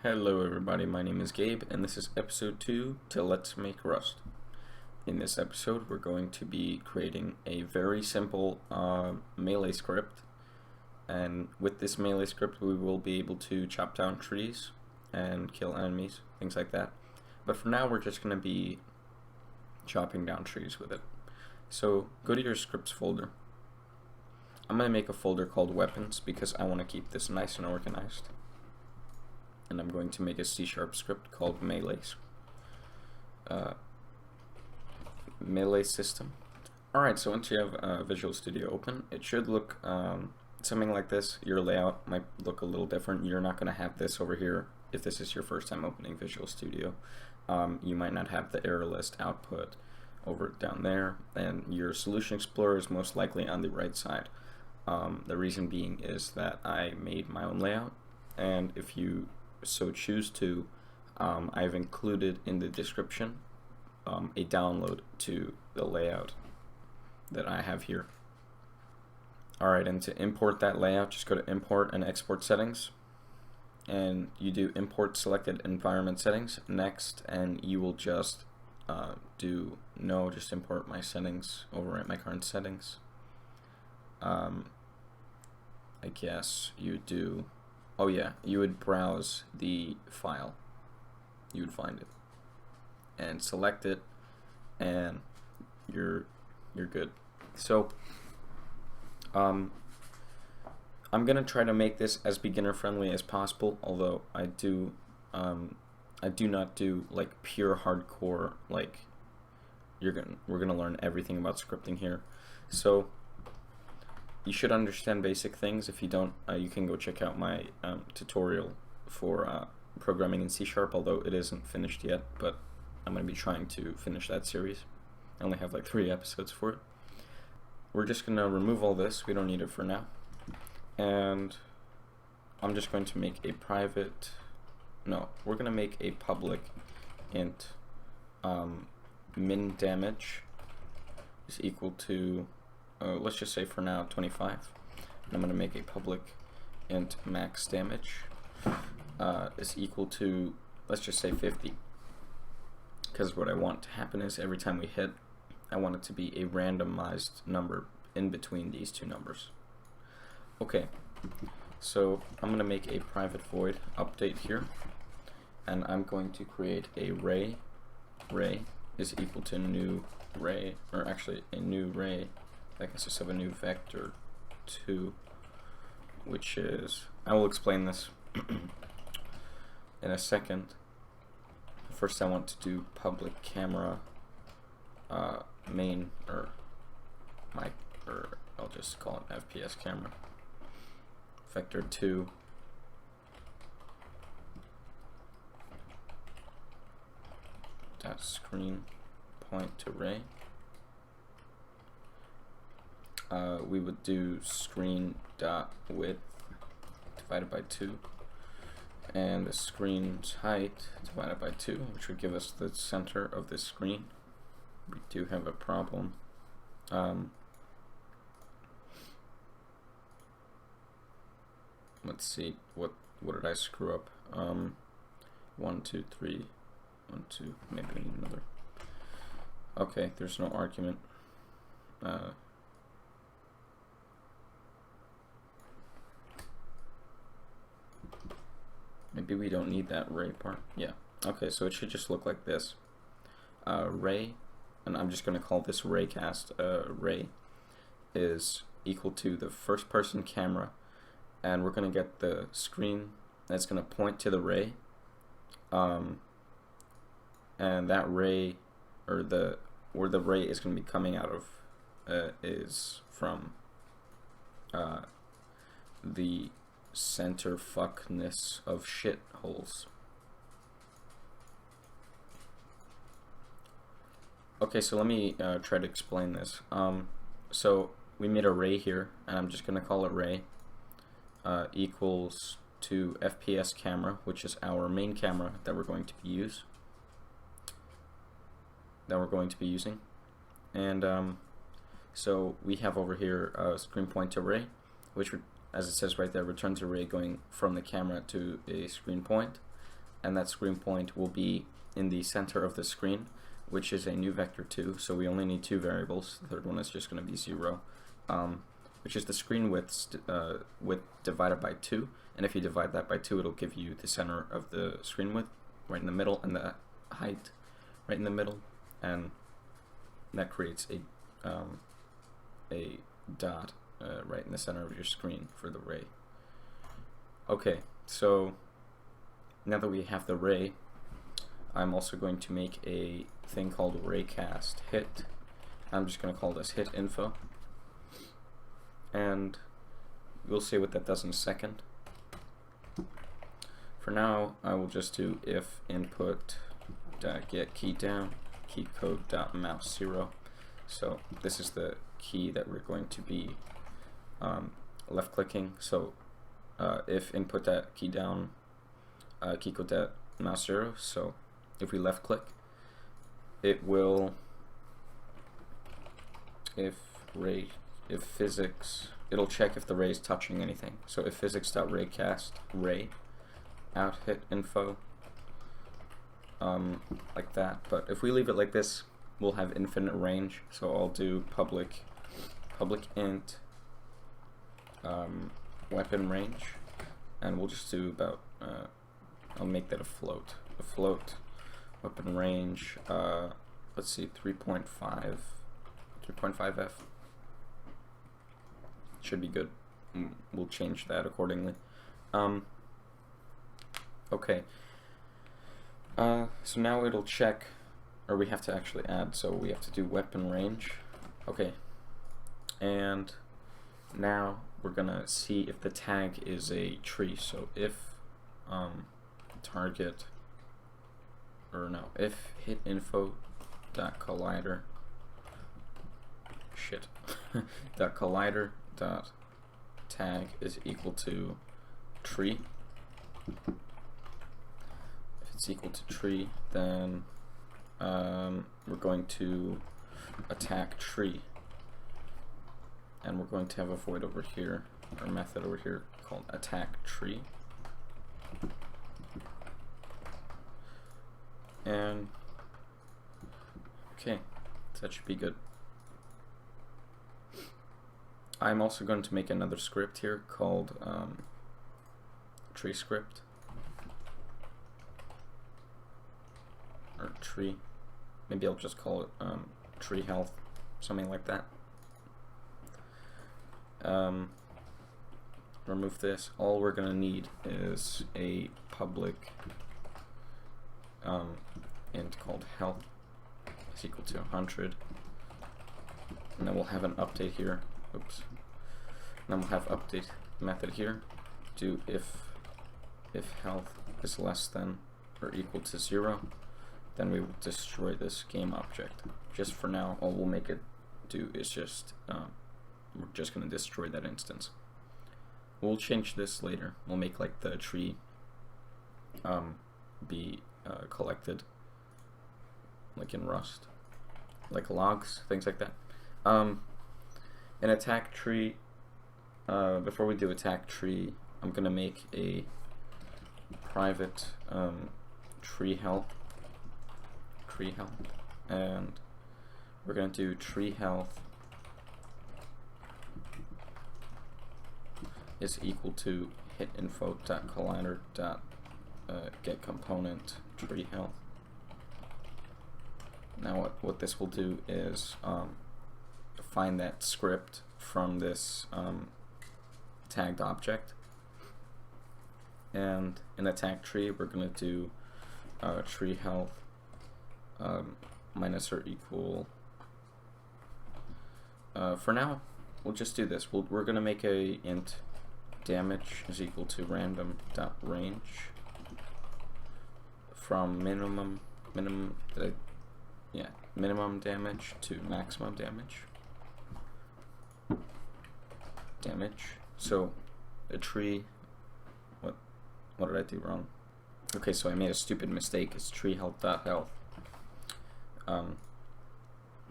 Hello everybody, my name is Gabe and this is episode 2 to Let's Make Rust. In this episode we're going to be creating a very simple melee script, and with this melee script we will be able to chop down trees and kill enemies, things like that. But for now we're just going to be chopping down trees with it. So go to your scripts folder. I'm going to make a folder called weapons because I want to keep this nice and organized. And I'm going to make a C# script called melees. Melee system. Alright, so once you have Visual Studio open, it should look something like this. Your layout might look a little different. You're not going to have this over here if this is your first time opening Visual Studio. You might not have the error list output over down there, and your Solution Explorer is most likely on the right side. The reason being is that I made my own layout, and if you so choose to, I've included in the description a download to the layout that I have here. Alright, and to import that layout, just go to Import and Export Settings, and you do Import Selected Environment Settings next, and you will just just import my settings, overwrite my current settings. I guess you do. Oh yeah, you would browse the file, you would find it, and select it, and you're good. So I'm gonna try to make this as beginner friendly as possible, although I do not do like pure hardcore, like we're gonna learn everything about scripting here. So you should understand basic things. If you don't, you can go check out my tutorial for programming in C#, although it isn't finished yet, but I'm going to be trying to finish that series. I only have like 3 episodes for it. We're just going to remove all this. We don't need it for now. And I'm just going to make a private, no, we're going to make a public int min damage is equal to let's just say for now 25, and I'm going to make a public int max damage is equal to, let's just say 50, because what I want to happen is every time we hit, I want it to be a randomized number in between these two numbers. Okay, so I'm going to make a private void update here, and I'm going to create a ray is equal to new ray, or actually a new ray that consists of a new vector 2, which is, I will explain this in a second. First I want to do public camera main, or I'll just call it FPS camera vector 2 dot screen point to ray. We would do screen dot width divided by 2, and the screen's height divided by 2, which would give us the center of the screen. We do have a problem. Let's see, what did I screw up? 1, 2, 3, 1, 2, maybe we need another. Okay, there's no argument. Maybe we don't need that ray part. Yeah. Okay, so it should just look like this. Ray, and I'm just going to call this raycast. Ray is equal to the first person camera, and we're going to get the screen that's going to point to the ray. And that ray, or where the ray is going to be coming out of, is from the center fuckness of shit holes. Okay, so let me try to explain this. So we made a ray here, and I'm just going to call it ray equals to FPS camera, which is our main camera that we're going to be using. And so we have over here screen point to ray, which as it says right there, returns a ray going from the camera to a screen point. and that screen point will be in the center of the screen, which is a new vector 2, so we only need two variables. The third one is just going to be 0, which is the screen width divided by 2, and if you divide that by 2, it'll give you the center of the screen width right in the middle, and the height right in the middle, and that creates a dot right in the center of your screen for the ray. Okay, so now that we have the ray, I'm also going to make a thing called raycast hit. I'm just going to call this hit info, and we'll see what that does in a second. For now, I will just do if input get key down key code mouse 0. So this is the key that we're going to be left clicking. So if input key down key code mouse 0. So if we left click, it will, if physics, it'll check if the ray is touching anything. So if physics.raycast ray out hit info, like that. But if we leave it like this, we'll have infinite range. So I'll do public int weapon range, and we'll just do about I'll make that a float weapon range, let's see, 3.5f should be good. We'll change that accordingly. Okay, so now it'll check, or we have to actually add, so we have to do weapon range. Okay, and now we're gonna see if the tag is a tree. So if target, or no, if hit info dot collider dot collider dot tag is equal to tree. If it's equal to tree, then we're going to attack tree, and we're going to have a void over here, or method over here called attack tree. And okay, so that should be good. I'm also going to make another script here called tree script, or tree. Maybe I'll just call it tree health, something like that. Remove this. All we're gonna need is a public int called health is equal to 100, and then we'll have an update here. Oops. And then we'll have update method here. Do if health is less than or equal to 0, then we will destroy this game object. Just for now, all we'll make it do is just we're just going to destroy that instance. We'll change this later. We'll make like the tree be collected like in Rust, like logs, things like that. An attack tree, before we do attack tree, I'm going to make a private tree health, and we're going to do tree health is equal to hit info.collider.get component tree health. Now what this will do is find that script from this tagged object, and in attack tree we're going to do tree health minus or equal, for now we'll just do this. We're going to make a int damage is equal to random.range from minimum damage to maximum damage. So a tree, what did I do wrong? Okay, so I made a stupid mistake. It's tree health.health.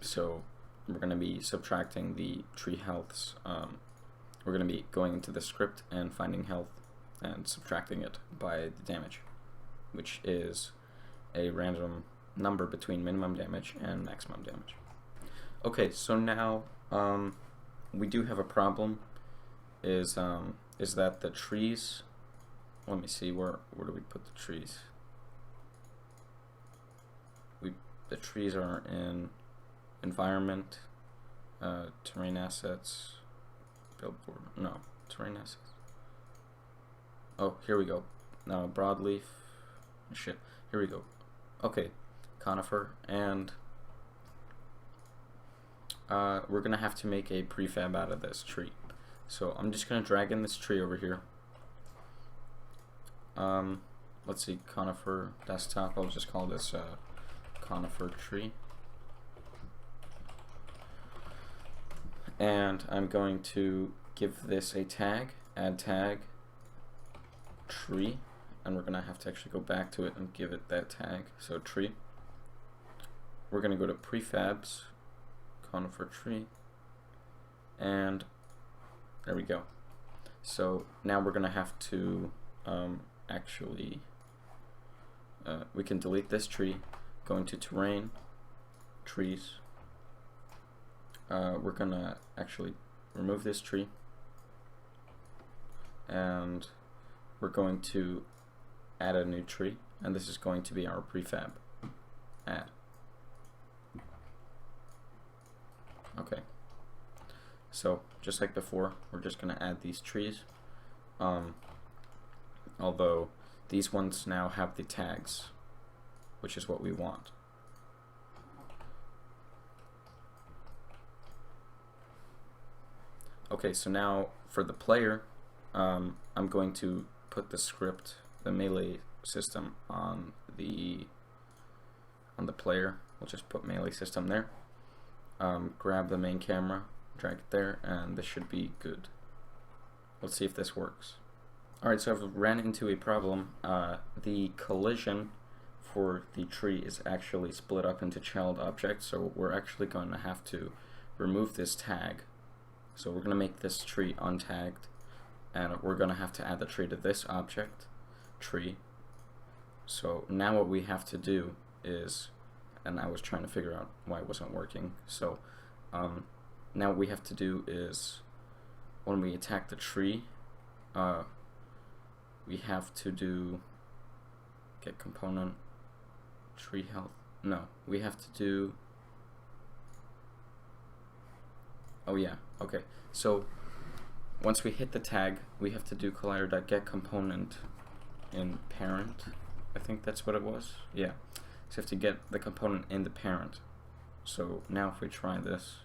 So we're going to be subtracting the tree healths. We're going to be going into the script and finding health and subtracting it by the damage. which is a random number between minimum damage and maximum damage. Okay, so now we do have a problem. Is that the trees? Let me see, where do we put the trees? The trees are in environment, terrain assets, billboard. No, terrain assets. Oh, here we go. Now broadleaf. Shit. Here we go. Okay, conifer, and we're gonna have to make a prefab out of this tree. So I'm just gonna drag in this tree over here. Let's see, conifer desktop. I'll just call this conifer tree. And I'm going to give this a tag, add tag, tree, and we're gonna have to actually go back to it and give it that tag, so tree. We're gonna go to prefabs, conifer tree, and there we go. So now we're gonna have to actually we can delete this tree, go into terrain, trees. We're gonna actually remove this tree, and we're going to add a new tree, and this is going to be our prefab. Add. Okay. So just like before, we're just gonna add these trees. Although these ones now have the tags, which is what we want. Okay, so now for the player, I'm going to put the script, the melee system, on the player. We'll just put melee system there. Grab the main camera, drag it there, and this should be good. Let's see if this works. Alright, so I've ran into a problem. The collision for the tree is actually split up into child objects, so we're actually going to have to remove this tag. So we're going to make this tree untagged, and we're going to have to add the tree to this object, tree. So now what we have to do is, and I was trying to figure out why it wasn't working, so now what we have to do is, when we attack the tree, we have to do get component, tree health. No, we have to do, oh yeah, okay. So once we hit the tag, we have to do collider.getComponent in parent. I think that's what it was. Yeah. So you have to get the component in the parent. So now if we try this,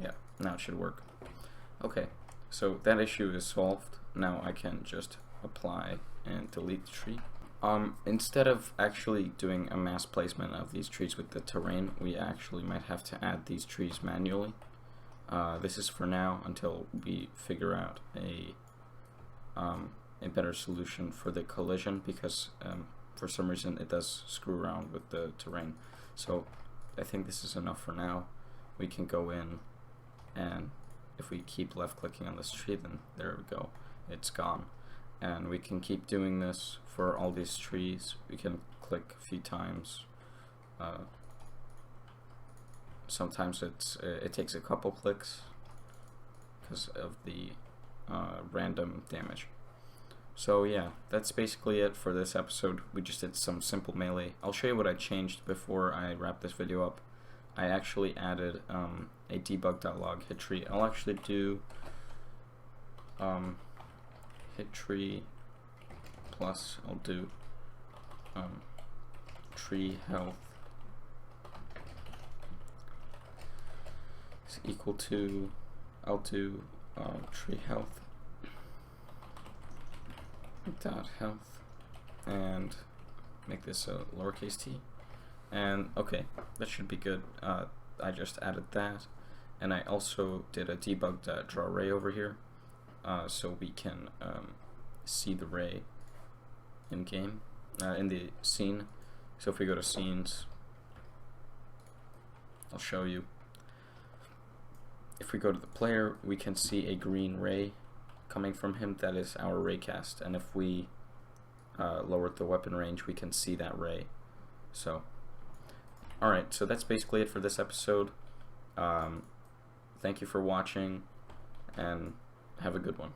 yeah, now it should work. Okay, so that issue is solved. Now I can just apply and delete the tree. Instead of actually doing a mass placement of these trees with the terrain, we actually might have to add these trees manually. This is for now until we figure out a better solution for the collision, because for some reason it does screw around with the terrain. So I think this is enough for now. We can go in, and if we keep left clicking on this tree, then there we go, it's gone. And we can keep doing this for all these trees. We can click a few times. Sometimes it takes a couple clicks because of the random damage. So yeah, that's basically it for this episode. We just did some simple melee. I'll show you what I changed before I wrap this video up. I actually added a debug.log hit tree. I'll actually do hit tree plus, I'll do tree health is equal to, I'll do tree health dot health, and make this a lowercase t, and okay, that should be good. I just added that, and I also did a debug.drawRay over here, so we can see the ray in game, in the scene. So if we go to scenes, I'll show you. If we go to the player, we can see a green ray coming from him, that is our raycast. And if we lower the weapon range, we can see that ray. So, alright, so that's basically it for this episode. Thank you for watching, and have a good one.